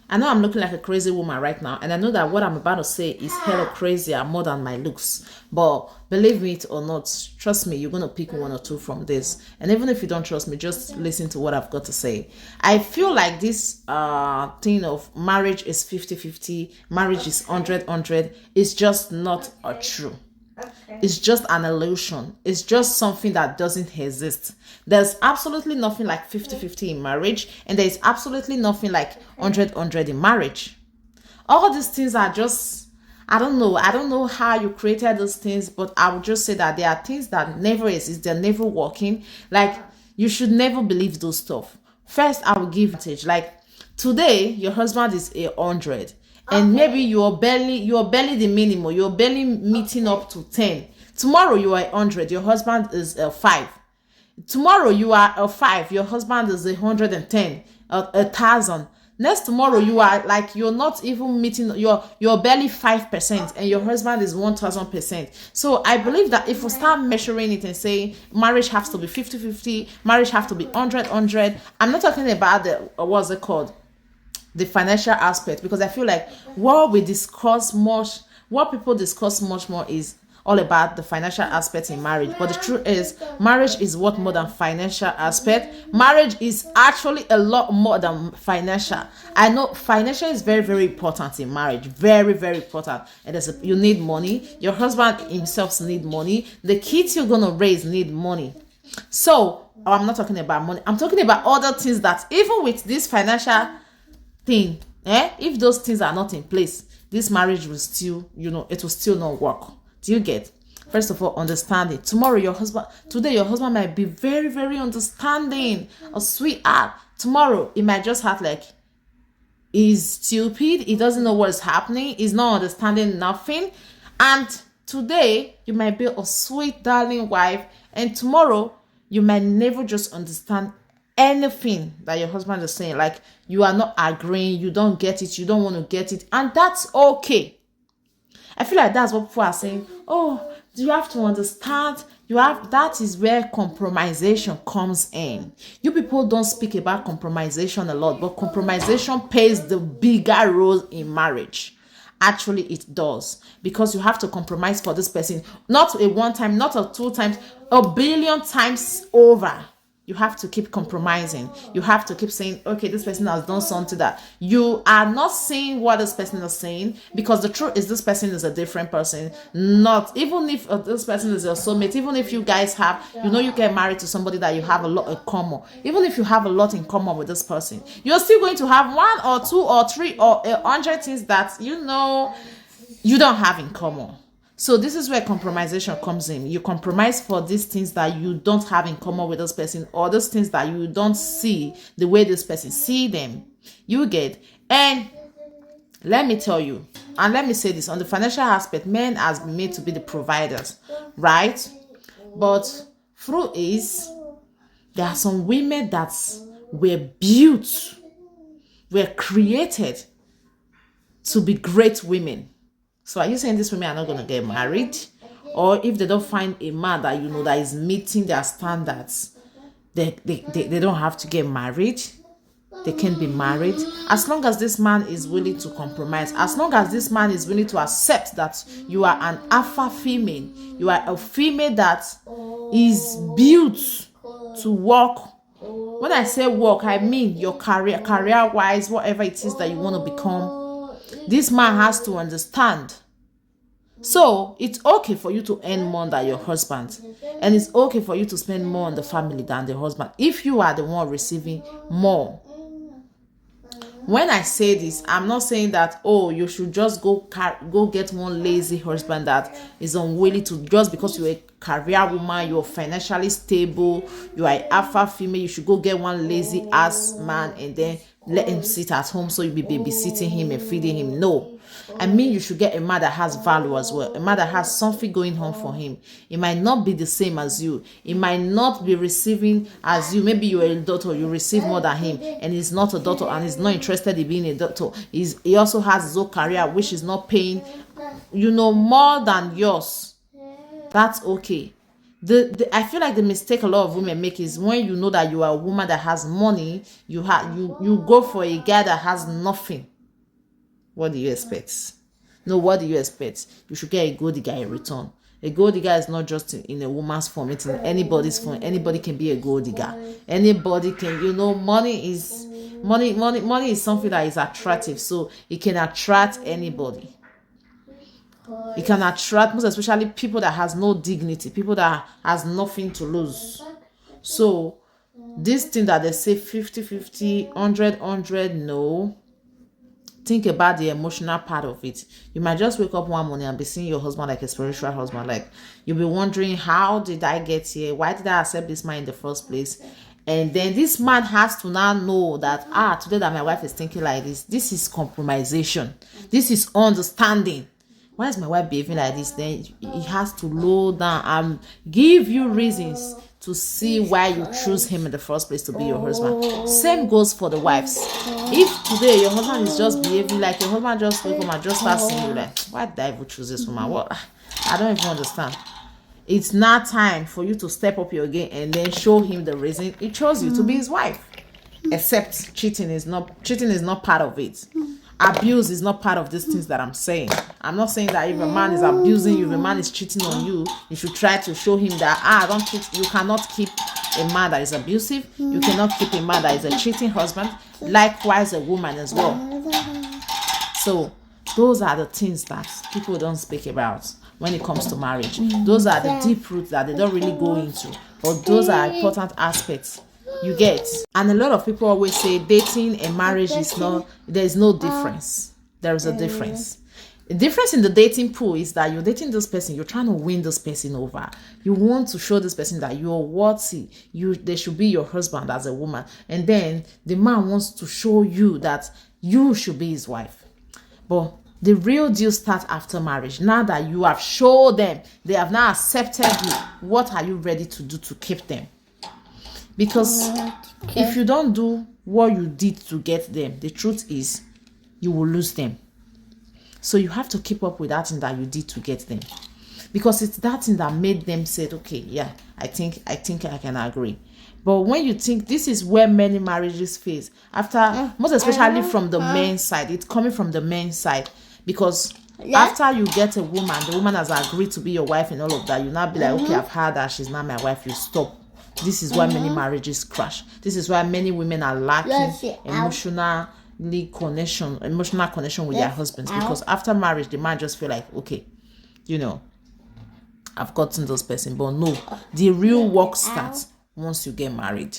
I know I'm looking like a crazy woman right now, and I know that what I'm about to say is hella crazier more than my looks. But believe me it or not, trust me, you're gonna pick one or two from this. And even if you don't trust me, just listen to what I've got to say. I feel like this thing of marriage is 50-50, marriage is 100-100 is just not true. It's just an illusion. It's just something that doesn't exist. There's absolutely nothing like 50-50 in marriage, and there's absolutely nothing like 100-100 in marriage. All these things are just, I don't know. I don't know how you created those things, but I would just say that there are things that never exist. They're never working. Like, you should never believe those stuff. First, I will give it. Like, today, your husband is 100. And maybe you're barely the minimum, you're barely meeting up to 10. Tomorrow you are 100, your husband is 5. Tomorrow you are 5, your husband is 110, 1,000. Next tomorrow you are like, you're not even meeting, you're barely 5%, and your husband is 1,000%. So I believe that if we start measuring it and saying marriage has to be 50-50, marriage has to be 100-100, I'm not talking about the what's it called, the financial aspect, because I feel like what people discuss much more is all about the financial aspect in marriage. But the truth is, marriage is what more than financial aspect. Marriage is actually a lot more than financial. I know financial is very, very important in marriage, very, very important. And you need money. Your husband himself need money. The kids you're gonna raise need money. So I'm not talking about money. I'm talking about other things that even with this financial thing, if those things are not in place, this marriage will still, it will still not work. Do you get? First of all, understand it. Today your husband might be very, very understanding, a sweetheart. Tomorrow it might just have like, he's stupid, he doesn't know what is happening, he's not understanding nothing. And today you might be a sweet darling wife, and tomorrow you might never just understand anything that your husband is saying. Like, you are not agreeing, you don't get it, you don't want to get it, and that's okay. I feel like that's what people are saying. Oh, do you have to understand? That is where compromisation comes in. You people don't speak about compromisation a lot, but compromisation plays the bigger role in marriage. Actually, it does, because you have to compromise for this person, not a one time, not a 2 times, a billion times over. You have to keep compromising. You have to keep saying, okay, this person has done something that you are not saying what this person is saying, because the truth is this person is a different person. Not even if this person is your soulmate, even if you guys have, you get married to somebody that you have a lot in common. Even if you have a lot in common with this person, you're still going to have 1 or 2 or 3 or 100 things that you don't have in common. So this is where compromisation comes in. You compromise for these things that you don't have in common with this person, or those things that you don't see the way this person see them. You get? And let me tell you, and let me say this, on the financial aspect, men has been made to be the providers, right? But truth is, there are some women that were created to be great women. So are you saying these women are not going to get married? Or if they don't find a man that that is meeting their standards, they don't have to get married? They can be married as long as this man is willing to compromise, as long as this man is willing to accept that you are an alpha female, you are a female that is built to work. When I say work, I mean your career wise, whatever it is that you want to become. This man has to understand. So it's okay for you to earn more than your husband, and it's okay for you to spend more on the family than the husband if you are the one receiving more. When I say this, I'm not saying that, oh, you should just go get one lazy husband that is unwilling to, just because you're a career woman, you're financially stable, you are an alpha female, you should go get one lazy ass man and then let him sit at home so you'll be babysitting him and feeding him. No. I mean, you should get a man that has value as well, a man that has something going on for him. It might not be the same as you. It might not be receiving as you. Maybe you're a daughter, you receive more than him, and he's not a daughter and he's not interested in being a daughter. He also has his own career, which is not paying, more than yours. That's okay. I feel like the mistake a lot of women make is when you know that you are a woman that has money, you go for a guy that has nothing. What do you expect? No, what do you expect? You should get a gold digger in return. A gold digger is not just in a woman's form, it's in anybody's form. Anybody can be a gold digger. Anybody can, money is something that is attractive, so it can attract anybody. It can attract, most especially people that has no dignity, people that has nothing to lose. So this thing that they say 50-50, 100-100, no. Think about the emotional part of it. You might just wake up one morning and be seeing your husband like a spiritual husband. Like, you'll be wondering, how did I get here? Why did I accept this man in the first place? And then this man has to now know that, today that my wife is thinking like this is compromisation. This is understanding. Why is my wife behaving like this? Then he has to low down and give you reasons to see why you choose him in the first place to be your husband. Same goes for the wives. If today your husband is just behaving like, your husband just wake up and just start seeing you like, why did I even choose this woman? What? I don't even understand. It's now time for you to step up your game and then show him the reason he chose you to be his wife. Except cheating is not part of it. Abuse is not part of these things that I'm saying. I'm not saying that if a man is abusing you, if a man is cheating on you, you should try to show him that, don't cheat. You cannot keep a man that is abusive. You cannot keep a man that is a cheating husband. Likewise, a woman as well. So those are the things that people don't speak about when it comes to marriage. Those are the deep roots that they don't really go into. But those are important aspects. You get. And a lot of people always say dating and marriage there's no difference. There is a difference. The difference in the dating pool is that you're dating this person, you're trying to win this person over. You want to show this person that you're worthy. They should be your husband as a woman. And then the man wants to show you that you should be his wife. But the real deal starts after marriage. Now that you have showed them, they have now accepted you, what are you ready to do to keep them? Because if you don't do what you did to get them, the truth is you will lose them. So you have to keep up with that thing that you did to get them. Because it's that thing that made them say, okay, yeah, I think I can agree. But when you think, this is where many marriages face, after, most especially from the men's side, it's coming from the men's side. Because after you get a woman, the woman has agreed to be your wife and all of that, you now be like, okay, I've heard that she's not my wife, you stop. This is why many marriages crash. This is why many women are lacking emotional connection with their husbands. Because after marriage, the man just feel like, okay, I've gotten this person. But no, the real work starts once you get married.